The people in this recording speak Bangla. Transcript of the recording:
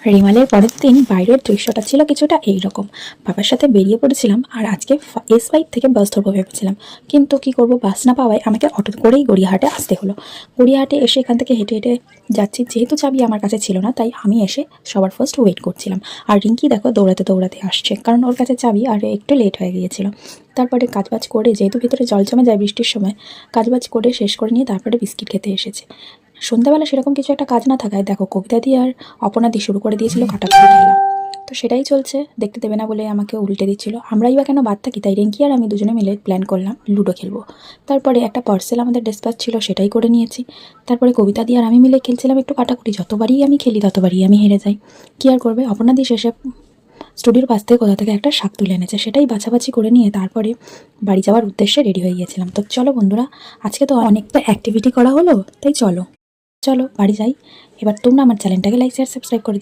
রিমালের পরের দিন বাইরের দৃশ্যটা ছিল কিছুটা এইরকম। বাবার সাথে বেরিয়ে পড়েছিলাম আর আজকে S5 থেকে বাস ধরবো ভেবেছিলাম, কিন্তু কি করব, বাস না পাওয়ায় আমাকে অটো করেই গড়িয়াহাটে আসতে হলো। গড়িয়াহাটে এসে এখান থেকে হেঁটে হেঁটে যাচ্ছি, যেহেতু চাবি আমার কাছে ছিল না তাই আমি এসে সবার ফার্স্ট ওয়েট করছিলাম। আর রিঙ্কি দেখো দৌড়াতে দৌড়াতে আসছে, কারণ ওর কাছে চাবি আর একটু লেট হয়ে গিয়েছিল। তারপরে কাজবাজ করে, যেহেতু ভিতরে জল জমে যায় বৃষ্টির সময়, কাজবাজ করে শেষ করে নিয়ে তারপরে বিস্কিট খেতে এসেছে। সন্ধ্যাবেলা সেরকম কিছু একটা কাজ না থাকায় দেখো কবিতা দিয়ে আর অপনা দিয়ে শুরু করে দিয়েছিল কাটাকুটি খেলা। তো সেটাই চলছে, দেখতে দেবে না বলে আমাকে উল্টে দিচ্ছিল। আমরাই বা কেন বাদ থাকি, তাই রিঙ্কি আর আমি দুজনে মিলে প্ল্যান করলাম লুডো খেলবো। তারপরে একটা পার্সেল আমাদের ডিসপ্যাচ ছিল, সেটাই করে নিয়েছি। তারপরে কবিতা দিয়ে আর আমি মিলে খেলছিলাম একটু কাটাকুটি। যতবারই আমি খেলি ততবারই আমি হেরে যাই। কী আর করবে, অপনা দিয়ে শেষে স্টুডিওর পাশ থেকে কোথা থেকে একটা শাক তুলে এনেছে, সেটাই বাছাবাছি করে নিয়ে তারপরে বাড়ি যাওয়ার উদ্দেশ্যে রেডি হয়ে গিয়েছিলাম। তো চলো বন্ধুরা, আজকে তো অনেকটা অ্যাক্টিভিটি করা হলো, তাই চলো চলো বাড়ি যাই। এবার তোমরা আমার চ্যানেলটাকে লাইক শেয়ার সাবস্ক্রাইব করে দিও।